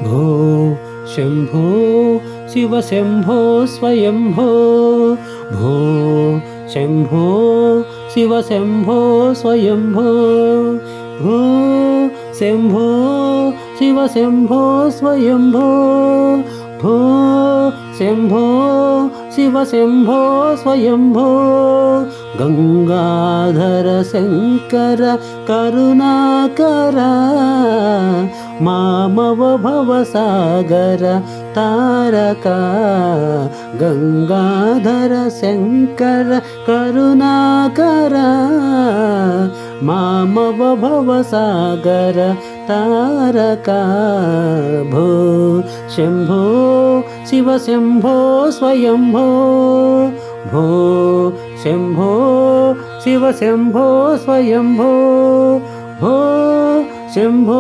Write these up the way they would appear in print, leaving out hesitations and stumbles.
भो शम्भो शिव शम्भो स्वयम्भो भो शम्भो शिव शम्भो स्वयम्भो भो शम्भो शिव शम्भो स्वयम्भो भो शम्भो शिव शम्भो स्वयम्भो गंगाधर शंकर करुणाकर मामव भवसागर तारका गंगाधर शंकर करुणाकर मामव भवसागर तारका भो शंभो शिव शंभो स्वयंभो भो शंभो शिव शंभो स्वयंभो भो शंभो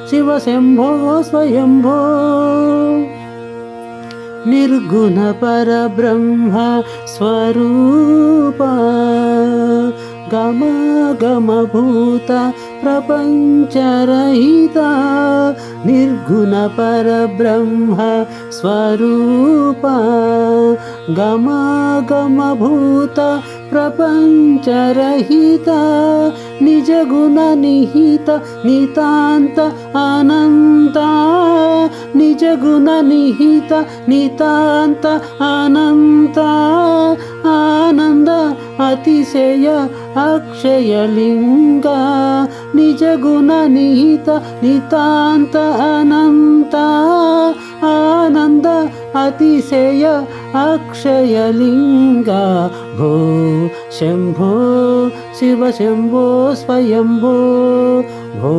शिव शंभो स्वयंभो निर्गुण परब्रह्म स्वरूपा गम गम भूत प्रपंचरहिता निर्गुण परब्रह्म स्वरूपा गम गम भूत प्रपंचरहिता निज गुण निहित नितांत अनंता निज गुण निहित नितांत अनंता आनंद अतिशय अक्षयलिंगा निज गुण निहित नितांत अनंता आनंद अतिशय अक्षयलिंगा भो शंभो शिव शंभो स्वयंभो भो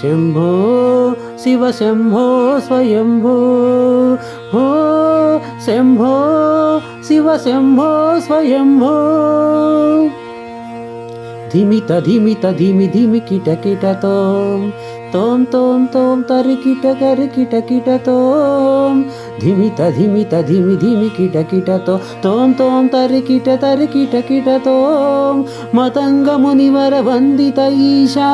शंभो शिव शंभो स्वयंभो भो शंभो शिव शंभो स्वयंभो धिमित धिमित धिमि धिमि किट किट तोम तोम तोम तरि किट किट तोम धिमित धिमित धिमि धिमि किट तोम तोम तरि किट तोम मतंग मुनिवर वंदित ईशा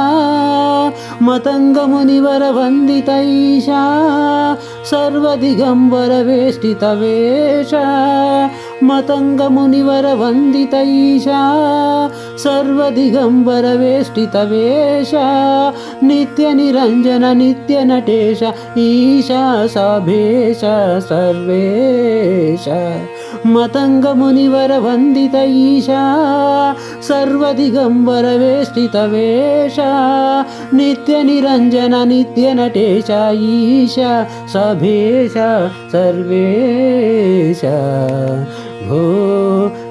मतंग मुनिवर वंदित ईशा सर्वदिगंबर वेष्टित वेश मतंग मुनिवर वंदित ईशा सर्वदिगंबर वेष्टित वेश नित्य निरंजन नित्य नटेश ईशा सभेश सर्वेश मतंग मुनिवर वंदित ईशा सर्वदिगंबर वेष्टित वेश नित्य निरंजन नित्य नटेश ईशा सभेश सर्वेश भो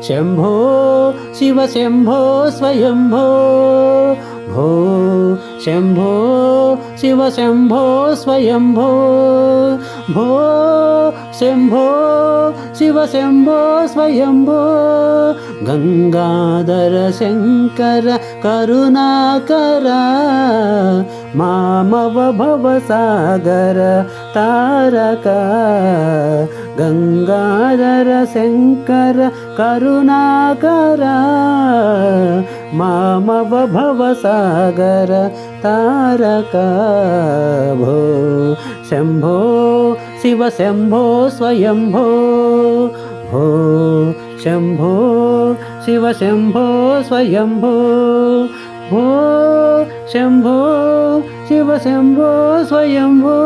शंभो शिव शंभो स्वयंभो भो शंभो शिव शंभो स्वयंभो भो शंभो शिव शंभो स्वयंभो गंगाधर शंकर करुणाकर मामव भवसागर तारका गंगाधर शंकर करुणाकर मामव भवसागर तारका भो शंभो शिव शंभो स्वयंभो भो शंभो शिव शंभो स्वयंभो भो शंभो शिव शंभो स्वयंभो